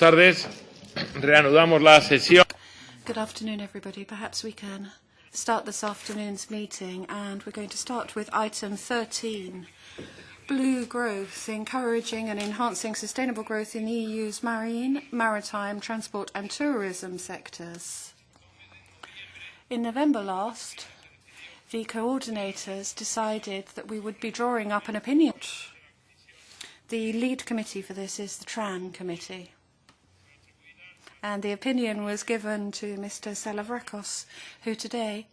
tardes. Reanudamos la sesión. Good afternoon, everybody. Perhaps we can start this afternoon's meeting, and we're going to start with item 13, blue growth, encouraging and enhancing sustainable growth in the EU's marine, maritime, transport and tourism sectors. In November last, the coordinators decided that we would be drawing up an opinion. The lead committee for this is the TRAN committee. And the opinion was given to Mr. Salavrakos, who today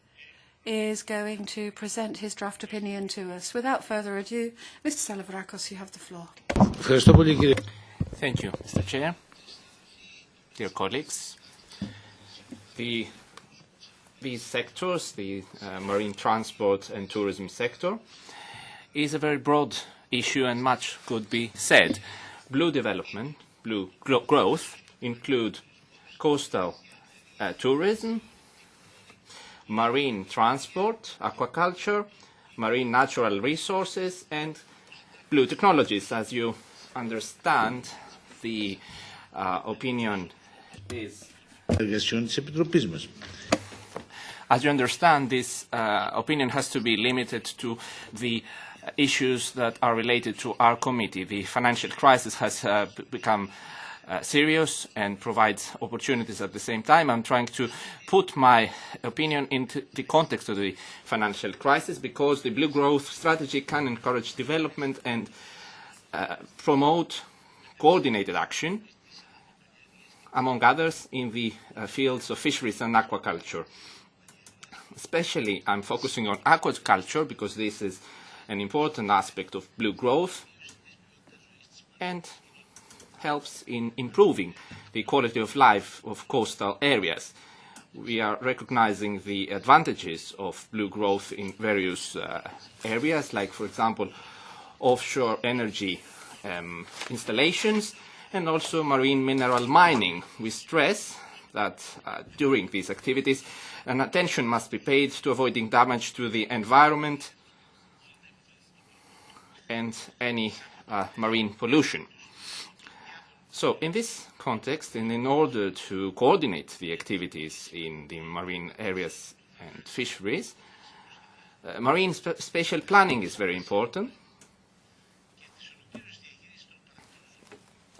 is going to present his draft opinion to us. Without further ado, Mr. Salavrakos, you have the floor. Thank you, Mr. Chair. Dear colleagues, these sectors, the marine transport and tourism sector, is a very broad issue and much could be said. Blue development, blue growth include coastal tourism, marine transport, aquaculture, marine natural resources, and blue technologies. As you understand, the opinion is... As you understand, this opinion has to be limited to the issues that are related to our committee. The financial crisis has become serious and provides opportunities at the same time. I'm trying to put my opinion into the context of the financial crisis because the Blue Growth Strategy can encourage development and promote coordinated action, among others, in the fields of fisheries and aquaculture. Especially, I'm focusing on aquaculture because this is an important aspect of blue growth and helps in improving the quality of life of coastal areas. We are recognizing the advantages of blue growth in various areas, like, for example, offshore energy installations and also marine mineral mining. We stress that during these activities, an attention must be paid to avoiding damage to the environment and any marine pollution. So in this context, and in order to coordinate the activities in the marine areas and fisheries, marine spatial planning is very important,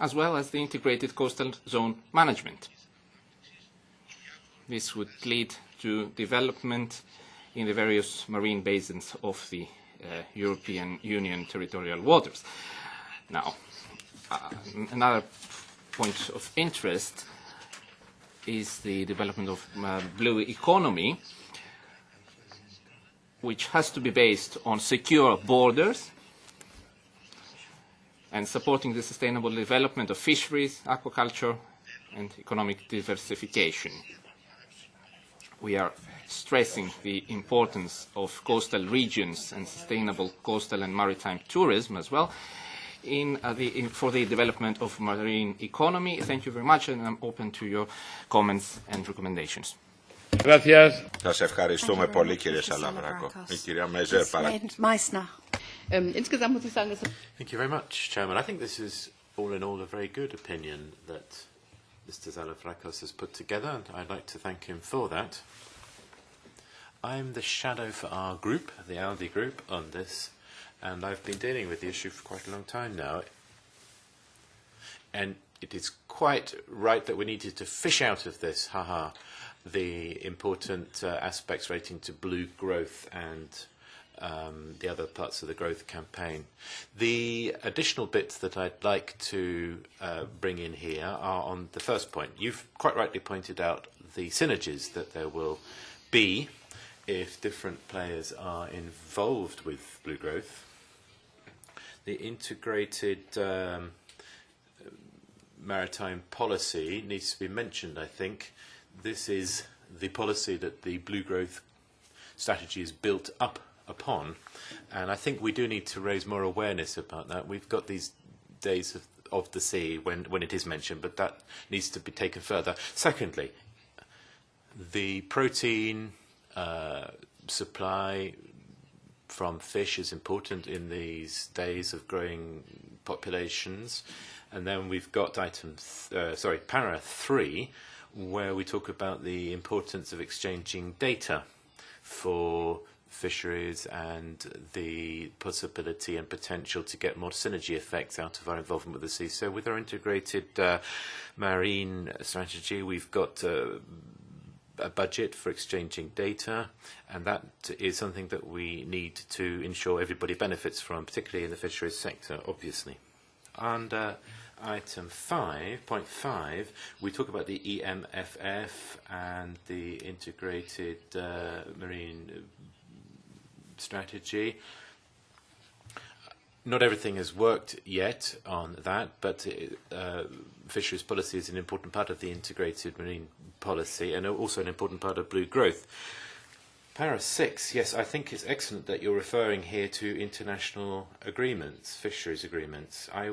as well as the integrated coastal zone management. This would lead to development in the various marine basins of the European Union territorial waters. Now, another point of interest is the development of blue economy, which has to be based on secure borders and supporting the sustainable development of fisheries, aquaculture, and economic diversification. We are stressing the importance of coastal regions and sustainable coastal and maritime tourism as well for the development of marine economy. Thank you very much, and I'm open to your comments and recommendations. Gracias. Σας ευχαριστούμε πολύ, κύριε Σαλαβράκο. Η κυρία Μέζερ, παρακαλώ. Thank you very much, Chairman. I think this is, all in all, a very good opinion that Mr. Salavrakos has put together, and I'd like to thank him for that. I'm the shadow for our group, the ALDE group, on this, and I've been dealing with the issue for quite a long time now. And it is quite right that we needed to fish out of this, the important aspects relating to blue growth and the other parts of the growth campaign. The additional bits that I'd like to bring in here are on the first point. You've quite rightly pointed out the synergies that there will be if different players are involved with blue growth. The integrated maritime policy needs to be mentioned, I think. This is the policy that the blue growth strategy is built up upon, and I think we do need to raise more awareness about that. We've got these days of the sea when it is mentioned, but that needs to be taken further. Secondly, the protein supply from fish is important in these days of growing populations. And then we've got para 3, where we talk about the importance of exchanging data for fisheries and the possibility and potential to get more synergy effects out of our involvement with the sea. So with our integrated marine strategy, we've got a budget for exchanging data, and that is something that we need to ensure everybody benefits from, particularly in the fisheries sector, obviously. And item 5.5, we talk about the EMFF and the integrated marine strategy. Not everything has worked yet on that, but fisheries policy is an important part of the integrated marine policy and also an important part of blue growth. Para 6, yes, I think it's excellent that you're referring here to international agreements, fisheries agreements. I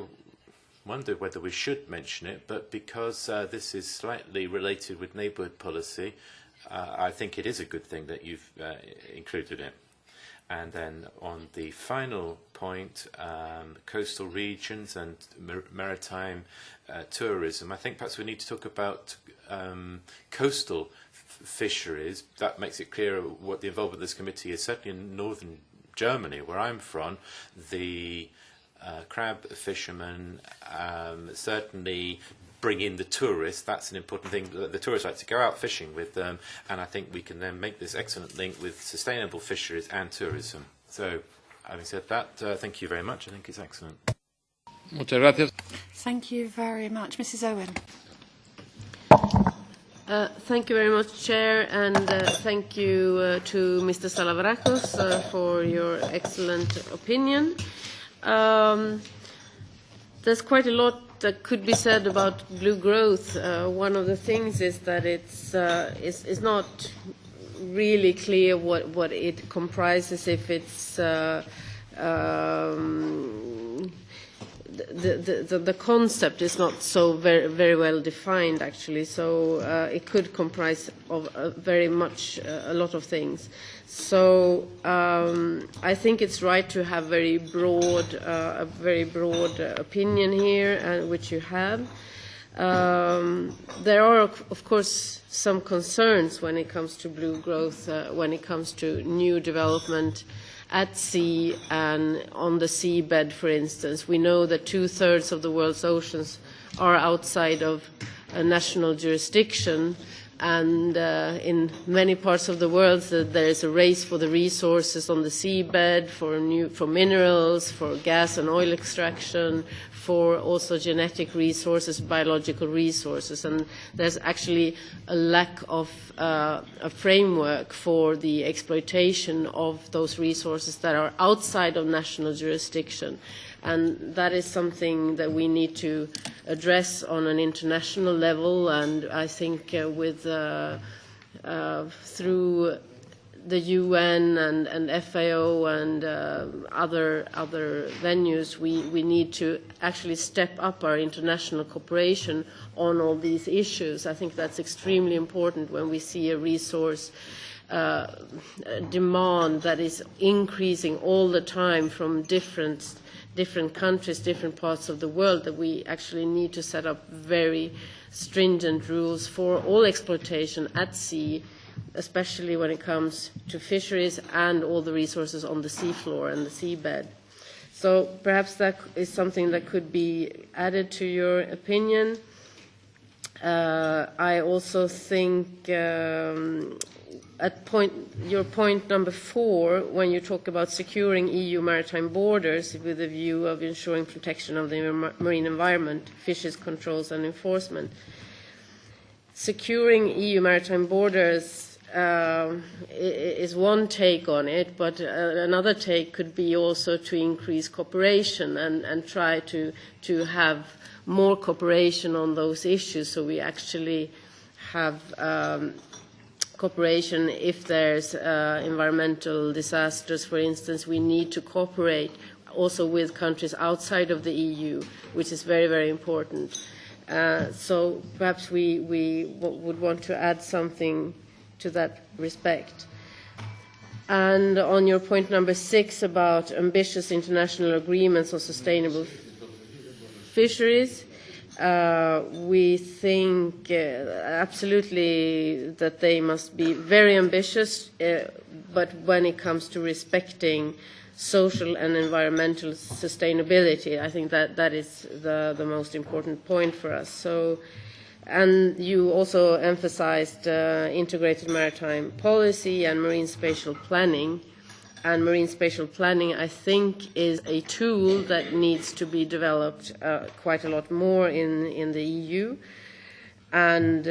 wondered whether we should mention it, but because this is slightly related with neighbourhood policy, I think it is a good thing that you've included it. And then on the final point, coastal regions and maritime tourism, I think perhaps we need to talk about coastal fisheries. That makes it clearer what the involvement of this committee is. Certainly in northern Germany, where I'm from, the crab fishermen certainly bring in the tourists. That's an important thing. The tourists like to go out fishing with them, and I think we can then make this excellent link with sustainable fisheries and tourism. So, having said that, thank you very much. I think it's excellent. Muchas gracias. Thank you very much. Mrs. Owen. Thank you very much, Chair, and thank you to Mr. Salavrakos for your excellent opinion. There's quite a lot that could be said about blue growth. One of the things is that it's not really clear what it comprises, if it's the concept is not so very well defined, actually. So it could comprise of very much a lot of things. So I think it's right to have a very broad opinion here, which you have. There are, of course, some concerns when it comes to blue growth, when it comes to new development at sea and on the seabed, for instance. We know that 2/3 of the world's oceans are outside of a national jurisdiction, and in many parts of the world there is a race for the resources on the seabed, for minerals, for gas and oil extraction, for also genetic resources, biological resources, and there's actually a lack of a framework for the exploitation of those resources that are outside of national jurisdiction. And that is something that we need to address on an international level, and I think through the UN and FAO and other venues, we need to actually step up our international cooperation on all these issues. I think that's extremely important when we see a resource demand that is increasing all the time from different countries, different parts of the world, that we actually need to set up very stringent rules for all exploitation at sea, especially when it comes to fisheries and all the resources on the seafloor and the seabed. So perhaps that is something that could be added to your opinion. I also think at your point number 4, when you talk about securing EU maritime borders with a view of ensuring protection of the marine environment, fisheries controls and enforcement. Securing EU maritime borders is one take on it, but another take could be also to increase cooperation and try to have more cooperation on those issues, so we actually have cooperation if there's environmental disasters, for instance. We need to cooperate also with countries outside of the EU, which is very, very important. So perhaps we would want to add something to that respect. And on your point number 6 about ambitious international agreements on sustainable fisheries, we think absolutely that they must be very ambitious, but when it comes to respecting social and environmental sustainability, I think that is the most important point for us. So, and you also emphasized integrated maritime policy and marine spatial planning. And marine spatial planning, I think, is a tool that needs to be developed quite a lot more in the EU, and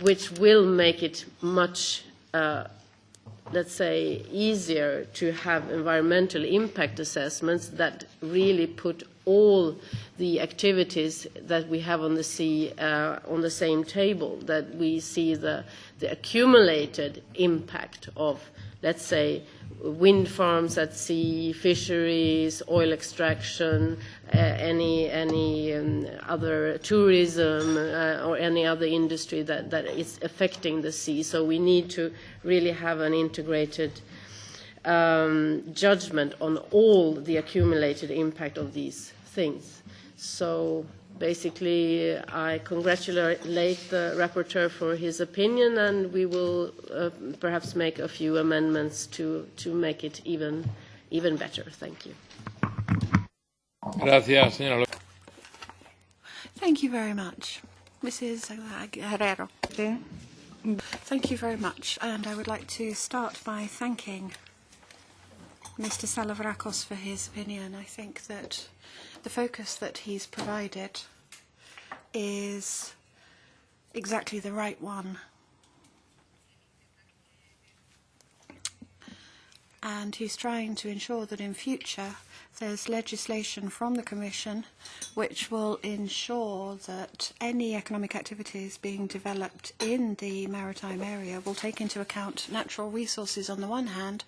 which will make it much, let's say, easier to have environmental impact assessments that really put all the activities that we have on the sea on the same table, that we see the accumulated impact of, let's say, wind farms at sea, fisheries, oil extraction, any other tourism or any other industry that is affecting the sea. So we need to really have an integrated judgment on all the accumulated impact of these things. So basically, I congratulate the rapporteur for his opinion, and we will perhaps make a few amendments to make it even better. Thank you. Gracias, señora. Thank you very much. Mrs. Herrero. Thank you very much. And I would like to start by thanking Mr. Salavrakos for his opinion. I think that the focus that he's provided is exactly the right one. And he's trying to ensure that in future there's legislation from the Commission which will ensure that any economic activities being developed in the maritime area will take into account natural resources on the one hand,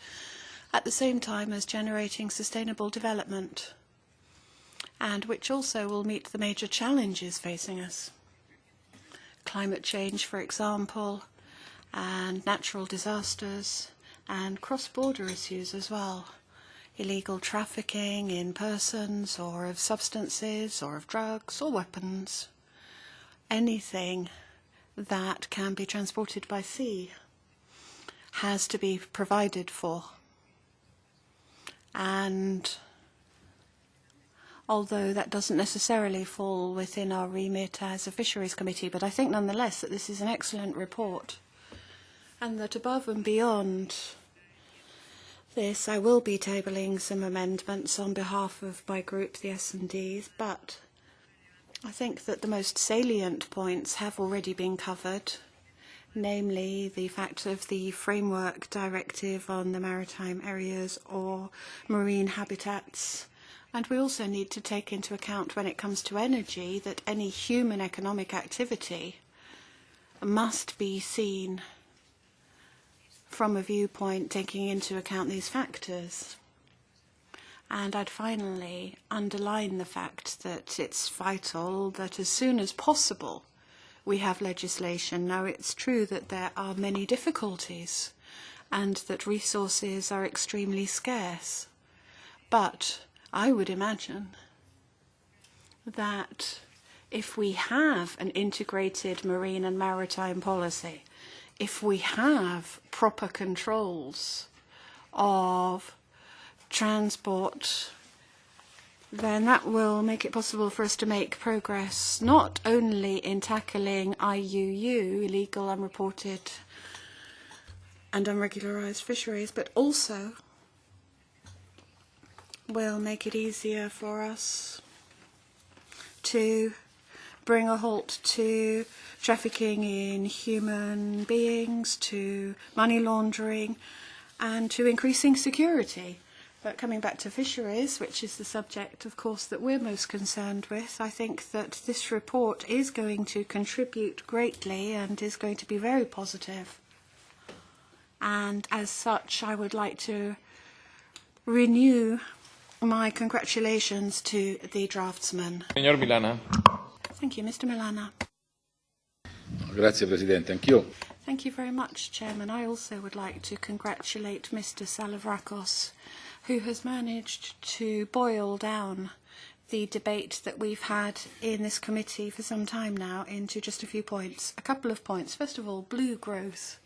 at the same time as generating sustainable development, and which also will meet the major challenges facing us. Climate change, for example, and natural disasters, and cross-border issues as well. Illegal trafficking in persons, or of substances, or of drugs, or weapons. Anything that can be transported by sea has to be provided for. And although that doesn't necessarily fall within our remit as a Fisheries Committee, but I think nonetheless that this is an excellent report, and that above and beyond this, I will be tabling some amendments on behalf of my group, the S&Ds, but I think that the most salient points have already been covered, namely the fact of the Framework Directive on the Maritime Areas or Marine Habitats. And we also need to take into account, when it comes to energy, that any human economic activity must be seen from a viewpoint taking into account these factors. And I'd finally underline the fact that it's vital that as soon as possible we have legislation. Now, it's true that there are many difficulties and that resources are extremely scarce, but I would imagine that if we have an integrated marine and maritime policy, if we have proper controls of transport, then that will make it possible for us to make progress not only in tackling IUU, illegal, unreported and unregularised fisheries, but also will make it easier for us to bring a halt to trafficking in human beings, to money laundering, and to increasing security. But coming back to fisheries, which is the subject, of course, that we're most concerned with, I think that this report is going to contribute greatly and is going to be very positive. And as such, I would like to renew my congratulations to the draftsman. Señor Milana. Thank you, Mr. Milana. Grazie Presidente, anch'io Thank you very much, Chairman. I also would like to congratulate Mr. Salavrakos, who has managed to boil down the debate that we've had in this committee for some time now into just a few points. A couple of points. First of all, blue growth.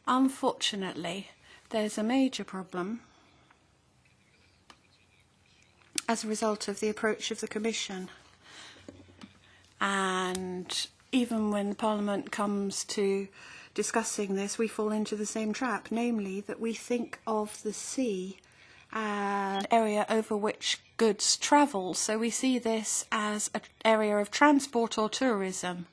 Unfortunately, there's a major problem as a result of the approach of the Commission. And even when Parliament comes to discussing this, we fall into the same trap, namely that we think of the sea as an area over which goods travel. So we see this as an area of transport or tourism,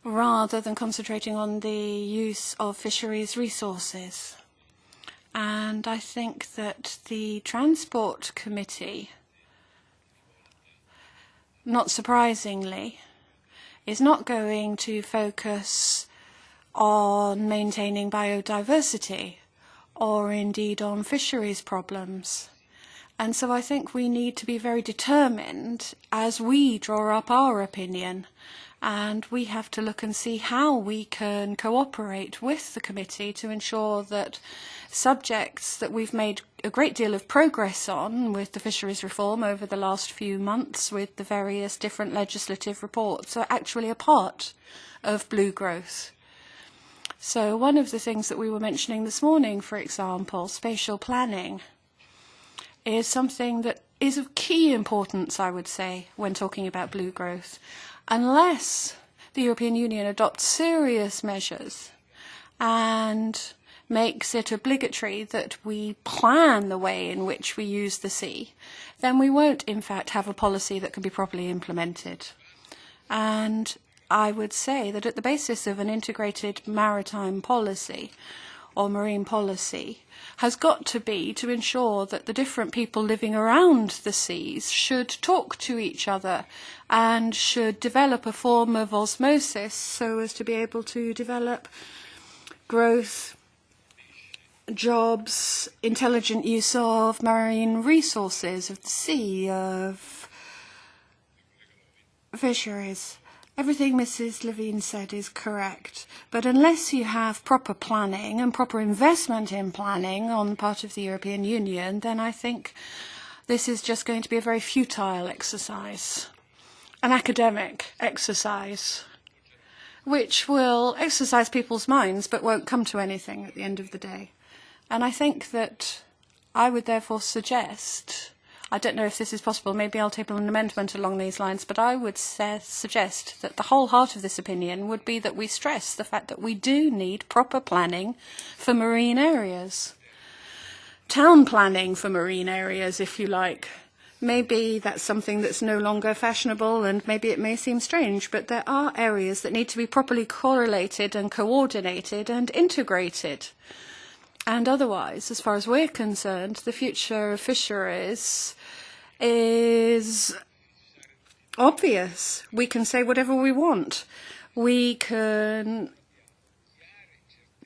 rather than concentrating on the use of fisheries resources. And I think that the Transport Committee, not surprisingly, is not going to focus on maintaining biodiversity or indeed on fisheries problems. And so I think we need to be very determined as we draw up our opinion, and we have to look and see how we can cooperate with the committee to ensure that subjects that we've made a great deal of progress on with the fisheries reform over the last few months with the various different legislative reports are actually a part of blue growth. So one of the things that we were mentioning this morning, for example, spatial planning, is something that is of key importance, I would say, when talking about blue growth. Unless the European Union adopts serious measures and makes it obligatory that we plan the way in which we use the sea, then we won't, in fact, have a policy that can be properly implemented. And I would say that at the basis of an integrated maritime policy or marine policy has got to be to ensure that the different people living around the seas should talk to each other and should develop a form of osmosis so as to be able to develop growth, jobs, intelligent use of marine resources, of the sea, of fisheries. Everything Mrs. Levine said is correct, but unless you have proper planning and proper investment in planning on the part of the European Union, then I think this is just going to be a very futile exercise, an academic exercise, which will exercise people's minds but won't come to anything at the end of the day. And I think that I would therefore suggest, I don't know if this is possible, maybe I'll table an amendment along these lines, but I would suggest that the whole heart of this opinion would be that we stress the fact that we do need proper planning for marine areas. Town planning for marine areas, if you like. Maybe that's something that's no longer fashionable and maybe it may seem strange, but there are areas that need to be properly correlated and coordinated and integrated. And otherwise, as far as we're concerned, the future of fisheries is obvious. We can say whatever we want. We can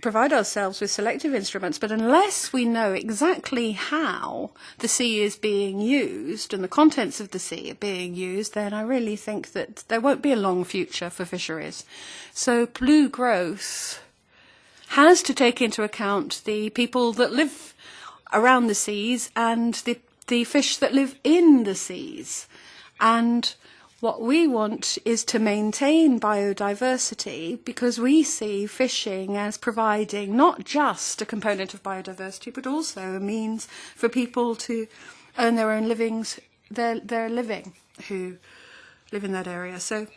provide ourselves with selective instruments, but unless we know exactly how the sea is being used and the contents of the sea are being used, then I really think that there won't be a long future for fisheries. So blue growth has to take into account the people that live around the seas and the fish that live in the seas. And what we want is to maintain biodiversity because we see fishing as providing not just a component of biodiversity, but also a means for people to earn their own livings, their living, who live in that area. So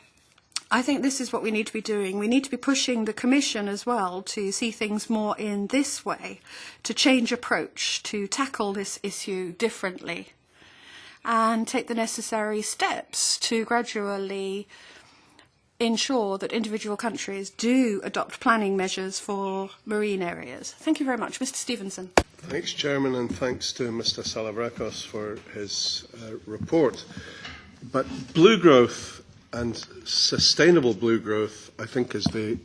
I think this is what we need to be doing. We need to be pushing the Commission as well to see things more in this way, to change approach, to tackle this issue differently, and take the necessary steps to gradually ensure that individual countries do adopt planning measures for marine areas. Thank you very much. Mr. Stevenson. Thanks, Chairman, and thanks to Mr. Salavrakos for his report. But blue growth and sustainable blue growth, I think, is the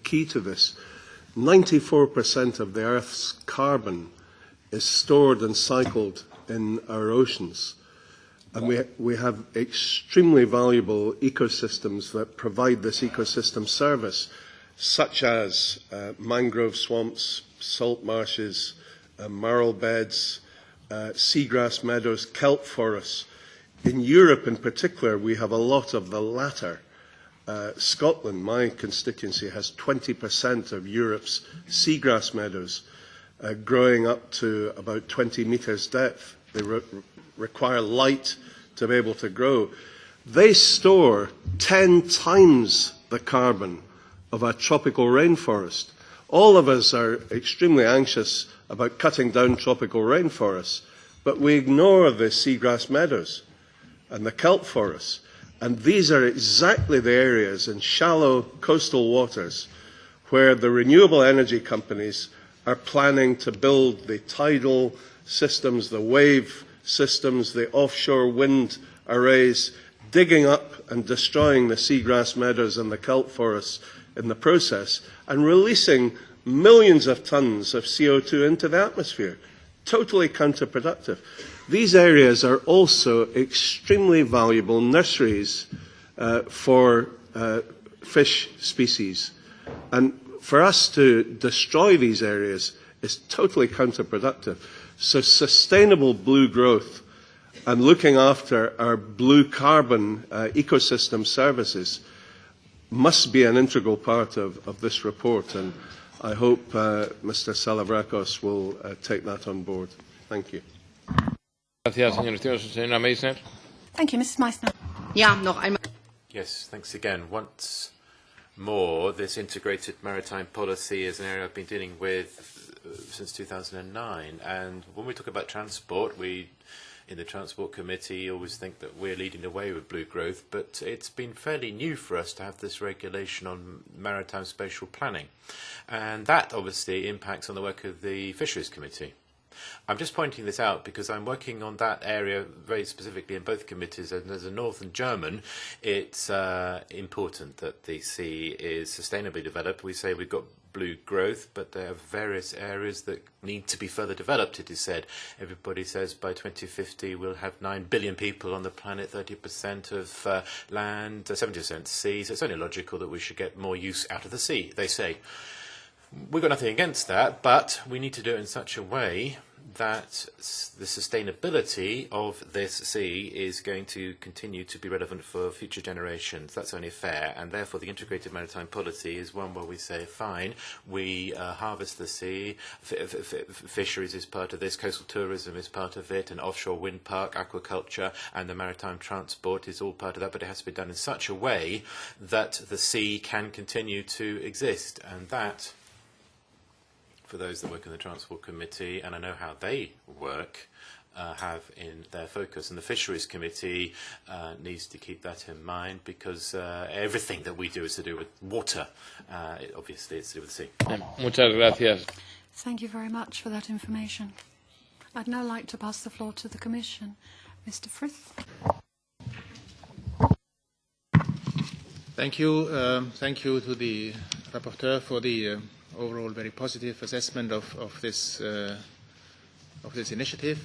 key to this. 94% of the Earth's carbon is stored and cycled in our oceans. And we have extremely valuable ecosystems that provide this ecosystem service. such as mangrove swamps, salt marshes, marl beds, seagrass meadows, kelp forests. In Europe in particular, we have a lot of the latter. Scotland, my constituency, has 20% of Europe's seagrass meadows, growing up to about 20 metres depth. They require light to be able to grow. They store 10 times the carbon of a tropical rainforest. All of us are extremely anxious about cutting down tropical rainforests, but we ignore the seagrass meadows and the kelp forests. And these are exactly the areas in shallow coastal waters where the renewable energy companies are planning to build the tidal systems, the wave systems, the offshore wind arrays, digging up and destroying the seagrass meadows and the kelp forests in the process, and releasing millions of tons of CO2 into the atmosphere. Totally counterproductive. These areas are also extremely valuable nurseries for fish species. And for us to destroy these areas is totally counterproductive. So sustainable blue growth and looking after our blue carbon ecosystem services must be an integral part of this report, and I hope Mr. Salavrakos will take that on board. Thank you. Gracias, señor Stevenson. Señora Meissner. Thank you, Mrs. Meissner. Ja, noch einmal. Yes, thanks again. Once more, this integrated maritime policy is an area I've been dealing with since 2009. And when we talk about transport, we, in the Transport Committee, always think that we're leading the way with blue growth, but it's been fairly new for us to have this regulation on maritime spatial planning. And that obviously impacts on the work of the Fisheries Committee. I'm just pointing this out because I'm working on that area very specifically in both committees, and as a Northern German, it's important that the sea is sustainably developed. We say we've got blue growth, but there are various areas that need to be further developed, it is said. Everybody says by 2050 we'll have 9 billion people on the planet, 30% of land, 70% sea, so it's only logical that we should get more use out of the sea, they say. We've got nothing against that, but we need to do it in such a way that the sustainability of this sea is going to continue to be relevant for future generations. That's only fair, and therefore the integrated maritime policy is one where we say, fine, we harvest the sea, fisheries is part of this, coastal tourism is part of it, an offshore wind park, aquaculture, and the maritime transport is all part of that, but it has to be done in such a way that the sea can continue to exist, and that, for those that work in the Transport Committee, and I know how they work, have in their focus. And the Fisheries Committee needs to keep that in mind because everything that we do is to do with water. Obviously, it's to do with the sea. Muchas gracias. Thank you very much for that information. I'd now like to pass the floor to the Commission. Mr. Frith. Thank you. Thank you to the rapporteur for the overall very positive assessment of this initiative,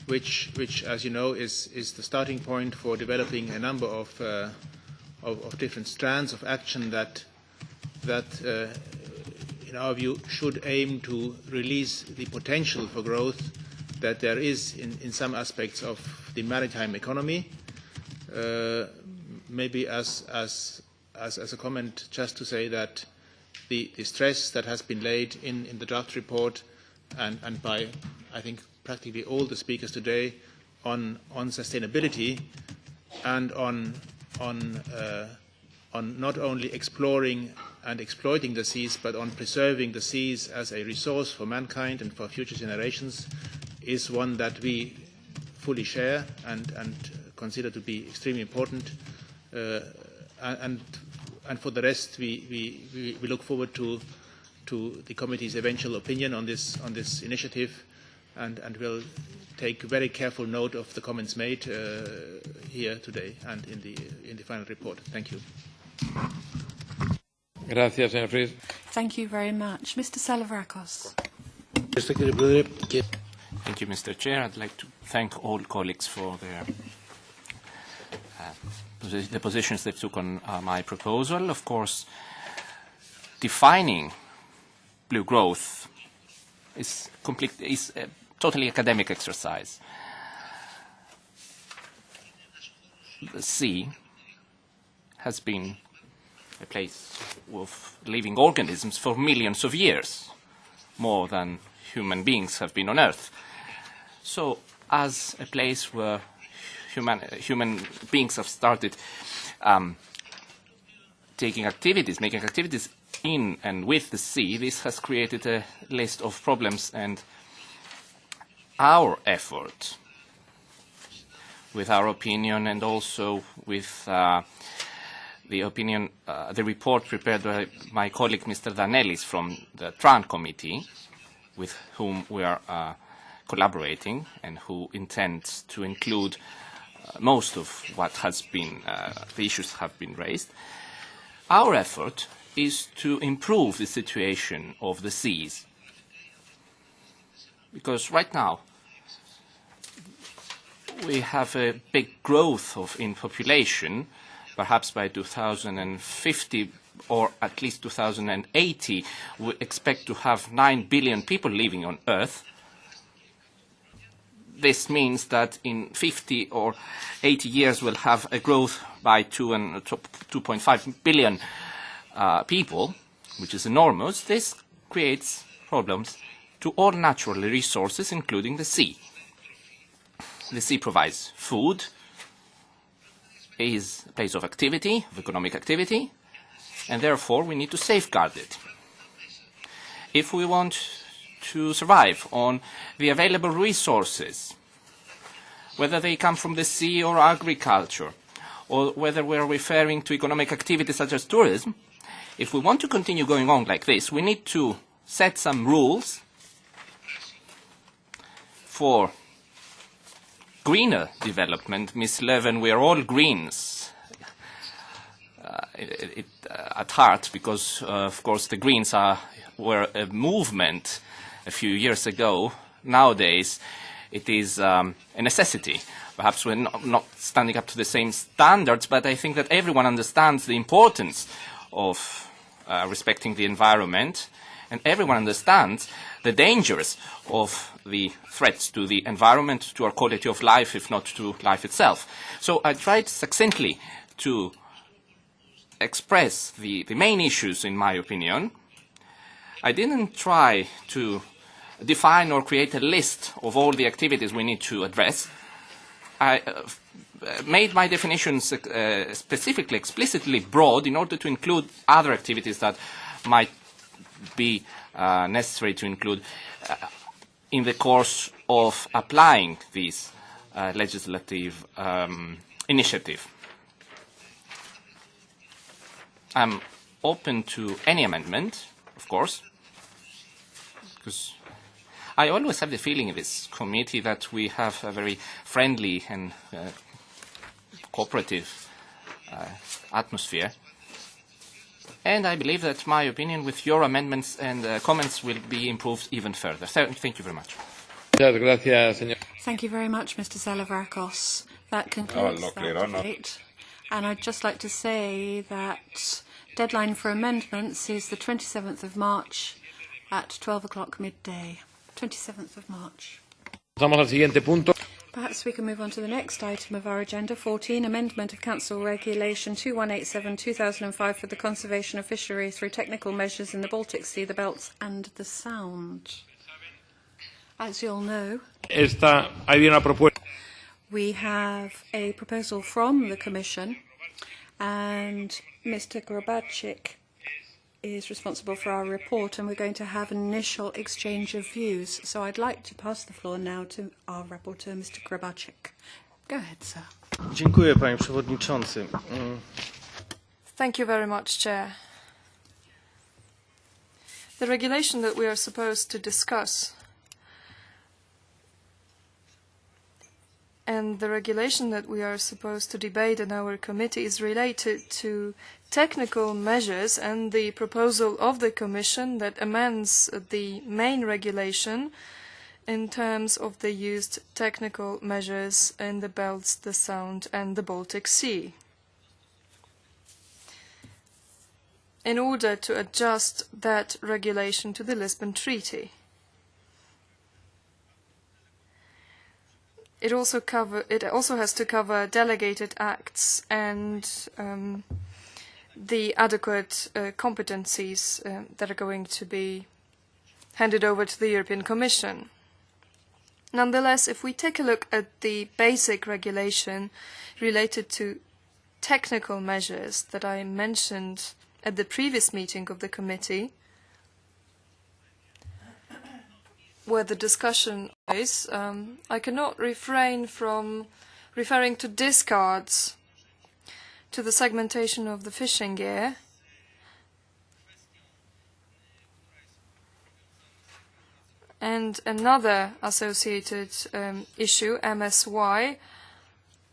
which, as you know, is the starting point for developing a number of different strands of action that in our view should aim to release the potential for growth that there is in some aspects of the maritime economy. Maybe as a comment, just to say that the stress that has been laid in the draft report and by, I think, practically all the speakers today on sustainability and on not only exploring and exploiting the seas, but on preserving the seas as a resource for mankind and for future generations is one that we fully share and consider to be extremely important. And for the rest, we look forward to the committee's eventual opinion on this initiative, and will take very careful note of the comments made here today and in the final report. Thank you. Gracias, señor Fries. Thank you very much. Mr. Salavrakos. Thank you, Mr. Chair. I'd like to thank all colleagues for their the positions they took on my proposal. Of course, defining blue growth is a totally academic exercise. The sea has been a place of living organisms for millions of years, more than human beings have been on Earth. So, as a place where human beings have started making activities in and with the sea, this has created a list of problems, and our effort, with our opinion and also with the opinion, the report prepared by my colleague Mr. Danelis from the TRAN committee, with whom we are collaborating and who intends to include most of what has been, the issues have been raised. Our effort is to improve the situation of the seas. Because right now, we have a big growth in population. Perhaps by 2050 or at least 2080, we expect to have 9 billion people living on Earth. This means that in 50 or 80 years we'll have a growth by 2.5 billion people, which is enormous. This creates problems to all natural resources, including the sea. The sea provides food, is a place of activity, of economic activity, and therefore we need to safeguard it. If we want to survive on the available resources, whether they come from the sea or agriculture, or whether we're referring to economic activities such as tourism, if we want to continue going on like this, we need to set some rules for greener development. Ms. Levin, we are all Greens at heart, because, of course, the Greens were a movement a few years ago. Nowadays, it is a necessity. Perhaps we're not standing up to the same standards, but I think that everyone understands the importance of respecting the environment, and everyone understands the dangers of the threats to the environment, to our quality of life, if not to life itself. So I tried succinctly to express the main issues, in my opinion. I didn't try to define or create a list of all the activities we need to address. I made my definitions specifically, explicitly broad in order to include other activities that might be necessary to include in the course of applying this legislative initiative. I'm open to any amendment, of course, because I always have the feeling in this committee that we have a very friendly and cooperative atmosphere. And I believe that my opinion with your amendments and comments will be improved even further. So, thank you very much. Thank you very much, Mr. Salavrakos. That concludes that debate. And I'd just like to say that deadline for amendments is the 27th of March at 12 o'clock midday. 27th of March. Vamos al siguiente punto. Perhaps we can move on to the next item of our agenda, 14, Amendment of Council Regulation 2187/2005 for the conservation of fisheries through technical measures in the Baltic Sea, the Belts and the Sound. As you all know, we have a proposal from the Commission, and Mr. Grabarczyk is responsible for our report, and we're going to have an initial exchange of views. So I'd like to pass the floor now to our rapporteur, Mr. Grabarczyk. Go ahead, sir. Dziękuję, panie przewodniczący. Thank you very much, Chair. The regulation that we are supposed to discuss and the regulation that we are supposed to debate in our committee is related to technical measures and the proposal of the Commission that amends the main regulation in terms of the used technical measures in the Belts, the Sound and the Baltic Sea. in order to adjust that regulation to the Lisbon Treaty. It also has to cover delegated acts and the adequate competencies that are going to be handed over to the European Commission. Nonetheless, if we take a look at the basic regulation related to technical measures that I mentioned at the previous meeting of the committee, where the discussion is, I cannot refrain from referring to discards, to the segmentation of the fishing gear, and another associated issue, MSY,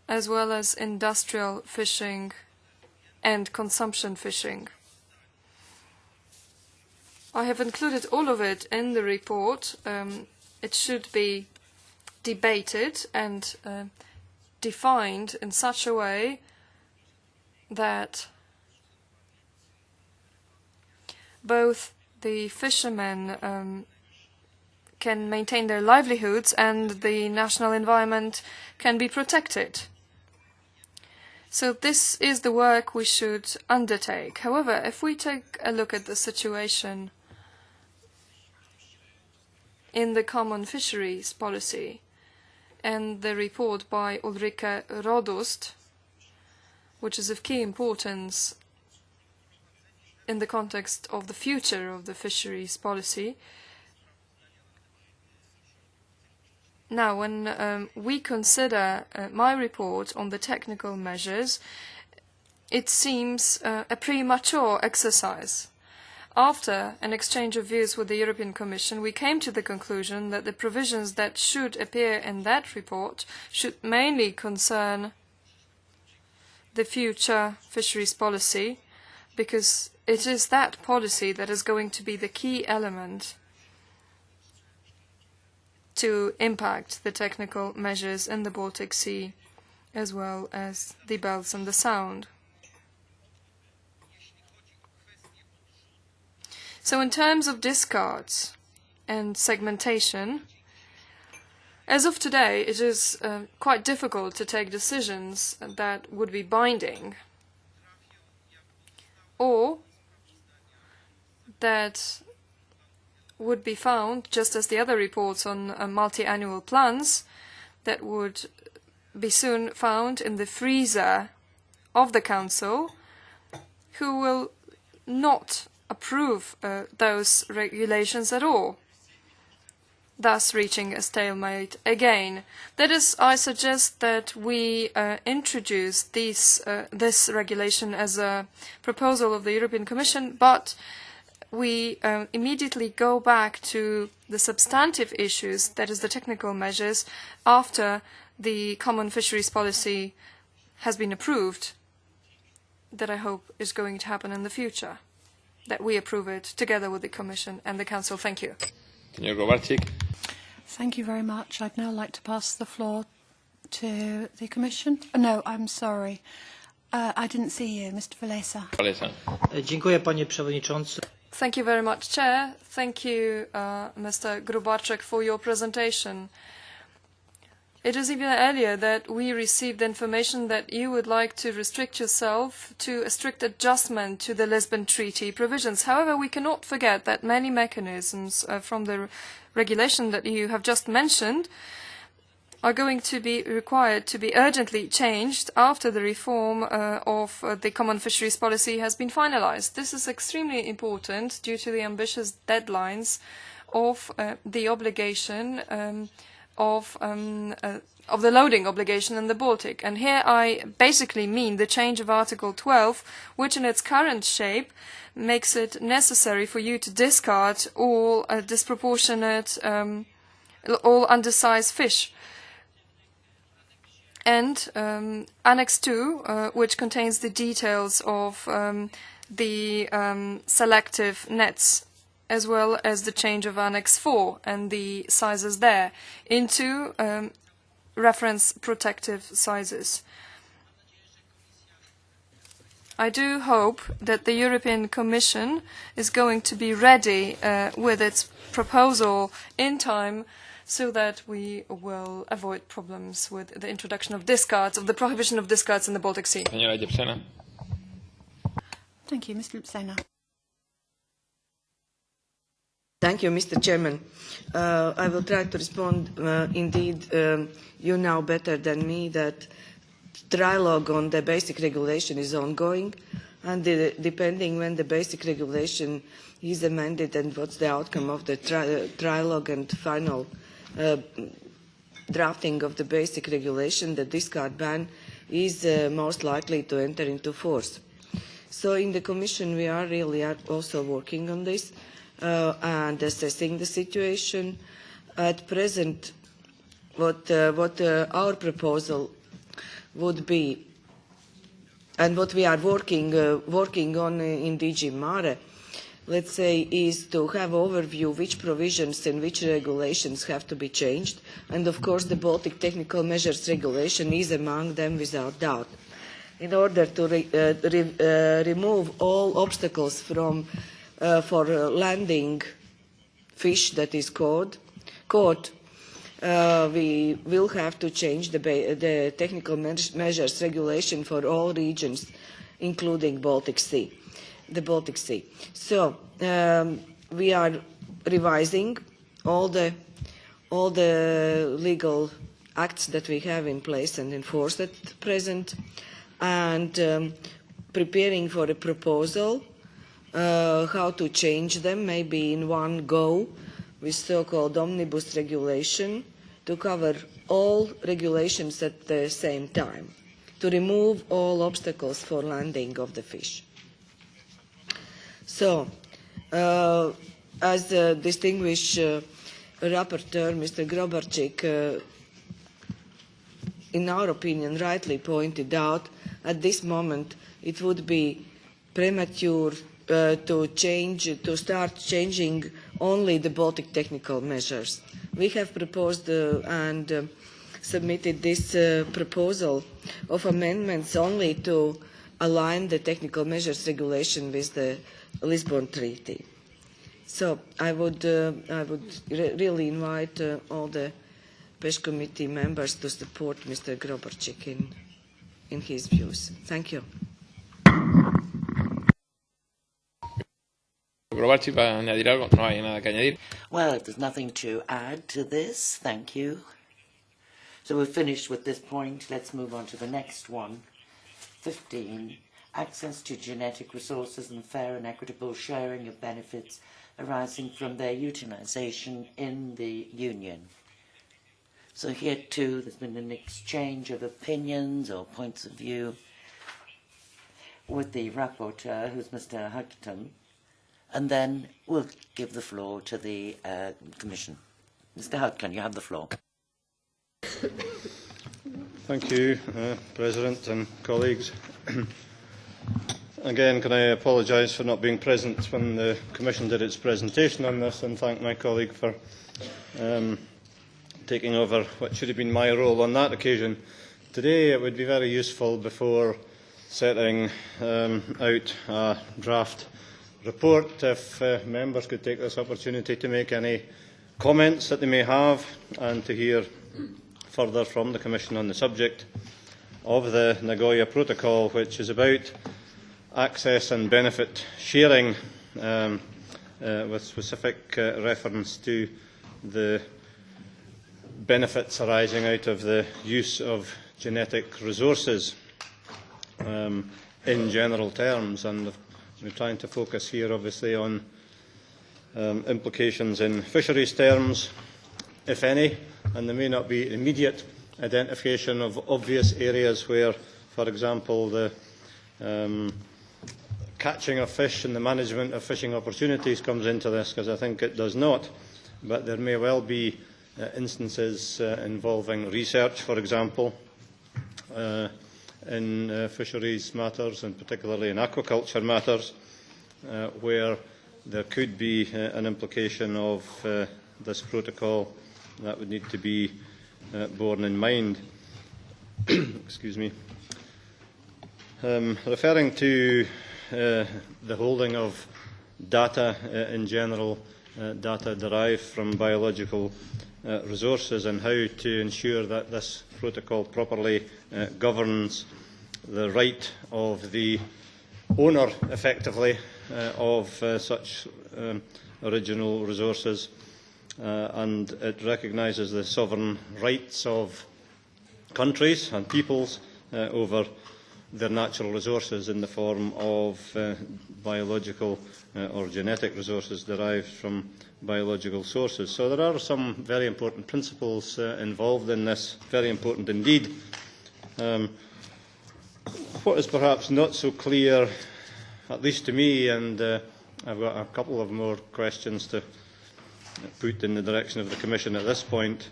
as well as industrial fishing and consumption fishing. I have included all of it in the report. It should be debated and defined in such a way that both the fishermen can maintain their livelihoods and the national environment can be protected. So this is the work we should undertake. However, if we take a look at the situation in the common fisheries policy and the report by Ulrike Rodust, which is of key importance in the context of the future of the fisheries policy. Now, when we consider my report on the technical measures, it seems a premature exercise. After an exchange of views with the European Commission, we came to the conclusion that the provisions that should appear in that report should mainly concern the future fisheries policy, because it is that policy that is going to be the key element to impact the technical measures in the Baltic Sea, as well as the Belts and the Sound. So in terms of discards and segmentation, as of today, it is quite difficult to take decisions that would be binding or that would be found, just as the other reports on multi-annual plans, that would be soon found in the freezer of the Council, who will not approve those regulations at all, thus reaching a stalemate again. That is, I suggest that we introduce this regulation as a proposal of the European Commission, but we immediately go back to the substantive issues, that is the technical measures, after the common fisheries policy has been approved, that I hope is going to happen in the future, that we approve it together with the Commission and the Council. Thank you. Thank you very much. I'd now like to pass the floor to the Commission. No, I'm sorry. I didn't see you, Mr. Walesa. Dziękuję, panie przewodniczący. Thank you very much, Chair. Thank you, Mr. Grubarczyk, for your presentation. It is even earlier that we received information that you would like to restrict yourself to a strict adjustment to the Lisbon Treaty provisions. However, we cannot forget that many mechanisms from the regulation that you have just mentioned are going to be required to be urgently changed after the reform of the common fisheries policy has been finalized. This is extremely important due to the ambitious deadlines of the obligation of the loading obligation in the Baltic. And here I basically mean the change of Article 12, which in its current shape makes it necessary for you to discard all disproportionate, all undersized fish. And Annex 2, which contains the details of the selective nets, as well as the change of Annex 4 and the sizes there into reference protective sizes. I do hope that the European Commission is going to be ready with its proposal in time, so that we will avoid problems with the introduction of discards, of the prohibition of discards in the Baltic Sea. Señora Jepsena. Thank you, Mr. Lipsena. Thank you, Mr. Chairman. I will try to respond. Indeed, you know better than me that trilogue on the basic regulation is ongoing, and depending when the basic regulation is amended and what's the outcome of the trilogue and final drafting of the basic regulation, the discard ban is most likely to enter into force. So in the Commission we are really also working on this and assessing the situation. At present, what our proposal would be, and what we are working on in DG Mare, let's say, is to have overview which provisions and which regulations have to be changed. And of course the Baltic Technical Measures Regulation is among them without doubt. In order to remove all obstacles from, for landing fish that is caught, we will have to change the Technical Measures Regulation for all regions, including the Baltic Sea. So we are revising all the legal acts that we have in place and in force at present, and preparing for a proposal how to change them, maybe in one go, with so-called omnibus regulation, to cover all regulations at the same time, to remove all obstacles for landing of the fish. So, as the distinguished rapporteur, Mr. Grobarczyk, in our opinion, rightly pointed out, at this moment it would be premature to start changing only the Baltic technical measures. We have proposed and submitted this proposal of amendments only to align the technical measures regulation with the Lisbon Treaty. So I would really invite all the PESH committee members to support Mr. Grobarczyk in his views. Thank you. Grobarczyk, ¿va a añadir algo? No hay nada que añadir. Well, if there's nothing to add to this, thank you. So we're finished with this point. Let's move on to the next one. 15. Access to genetic resources and fair and equitable sharing of benefits arising from their utilization in the Union. So here too, there's been an exchange of opinions or points of view with the rapporteur, who's Mr. Houghton, and then we'll give the floor to the Commission. Mr. Houghton, you have the floor. Thank you, President and colleagues. Again, can I apologise for not being present when the Commission did its presentation on this, and thank my colleague for taking over what should have been my role on that occasion. Today it would be very useful, before setting out a draft report, if members could take this opportunity to make any comments that they may have, and to hear further from the Commission on the subject of the Nagoya Protocol, which is about access and benefit sharing, with specific reference to the benefits arising out of the use of genetic resources in general terms. And we're trying to focus here obviously on implications in fisheries terms, if any, and there may not be immediate identification of obvious areas where, for example, the catching of fish and the management of fishing opportunities comes into this, because I think it does not. But there may well be instances involving research, for example, in fisheries matters, and particularly in aquaculture matters, where there could be an implication of this protocol that would need to be borne in mind. Excuse me. Referring to the holding of data in general, data derived from biological resources, and how to ensure that this protocol properly governs the right of the owner, effectively, of such original resources, and it recognises the sovereign rights of countries and peoples over their natural resources in the form of biological or genetic resources derived from biological sources. So there are some very important principles involved in this, very important indeed. What is perhaps not so clear, at least to me, and I've got a couple of more questions to put in the direction of the Commission at this point,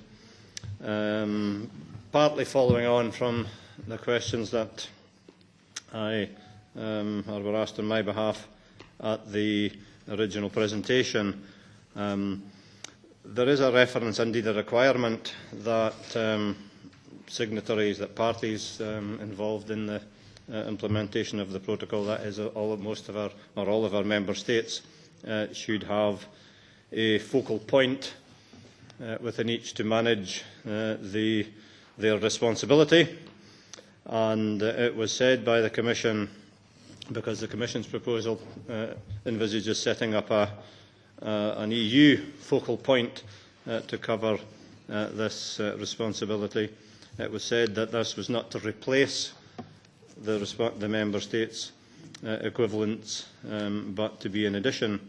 partly following on from the questions that I or were asked on my behalf at the original presentation. There is a reference, indeed a requirement, that signatories, that parties involved in the implementation of the protocol, that is all of our member states, should have a focal point within each to manage their responsibility. And it was said by the Commission, because the Commission's proposal envisages setting up an EU focal point to cover this responsibility, it was said that this was not to replace the Member States' equivalents, but to be in addition.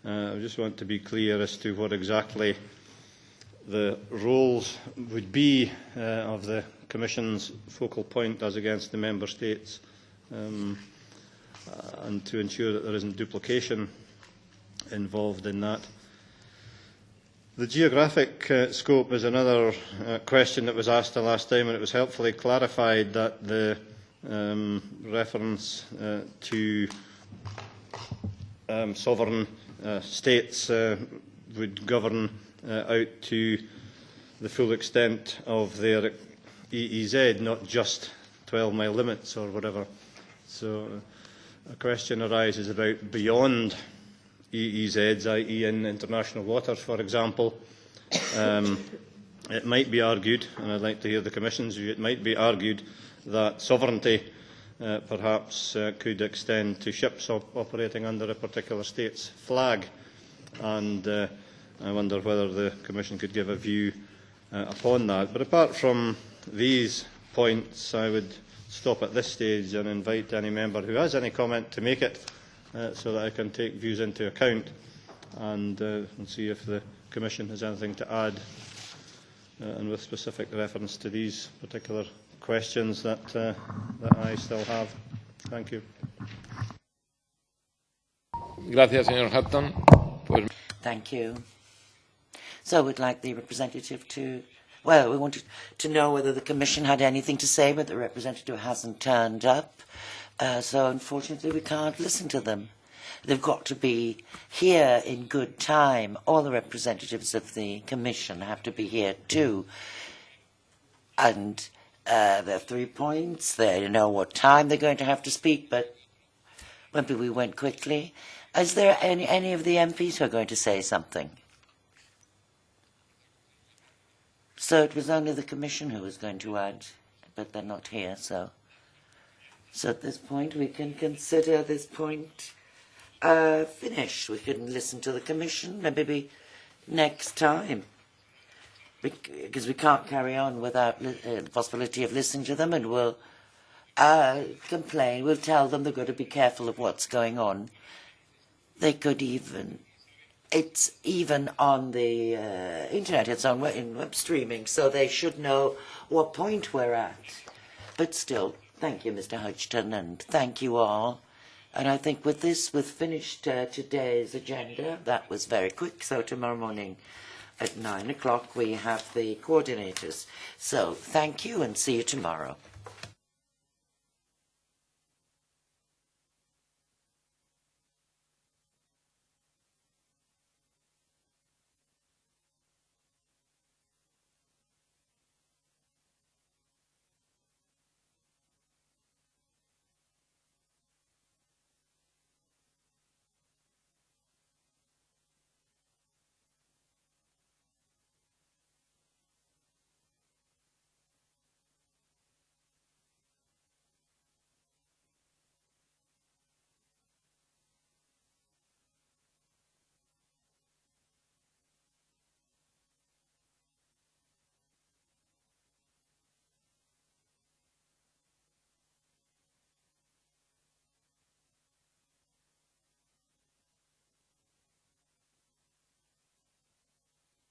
I just want to be clear as to what exactly the roles would be of the Commission's focal point as against the Member States, and to ensure that there isn't duplication involved in that. The geographic scope is another question that was asked the last time, and it was helpfully clarified that the reference to sovereign states would govern out to the full extent of their EEZ, not just 12-mile limits or whatever. So a question arises about beyond EEZs, i.e. in international waters, for example. It might be argued, and I'd like to hear the Commission's view, it might be argued that sovereignty perhaps could extend to ships operating under a particular state's flag, and I wonder whether the Commission could give a view upon that. But apart from these points, I would stop at this stage and invite any member who has any comment to make it, so that I can take views into account and see if the Commission has anything to add, and with specific reference to these particular questions that I still have. Thank you. Gracias, señor Hutton. Thank you. So we'd like the representative to... Well, we wanted to know whether the Commission had anything to say, but the representative hasn't turned up. So unfortunately we can't listen to them. They've got to be here in good time. All the representatives of the Commission have to be here too. And there are 3 points. They know what time they're going to have to speak, but maybe we went quickly. Is there any of the MPs who are going to say something? So it was only the Commission who was going to add, but they're not here, so at this point we can consider this point finished. We can listen to the Commission maybe next time, because we can't carry on without the possibility of listening to them, and we'll complain. We'll tell them they've got to be careful of what's going on. They could even... It's even on the internet, it's on in web streaming, so they should know what point we're at. But still, thank you, Mr. Hodgson, and thank you all. And I think with this, we've finished today's agenda. That was very quick, so tomorrow morning at 9 o'clock we have the coordinators. So thank you and see you tomorrow.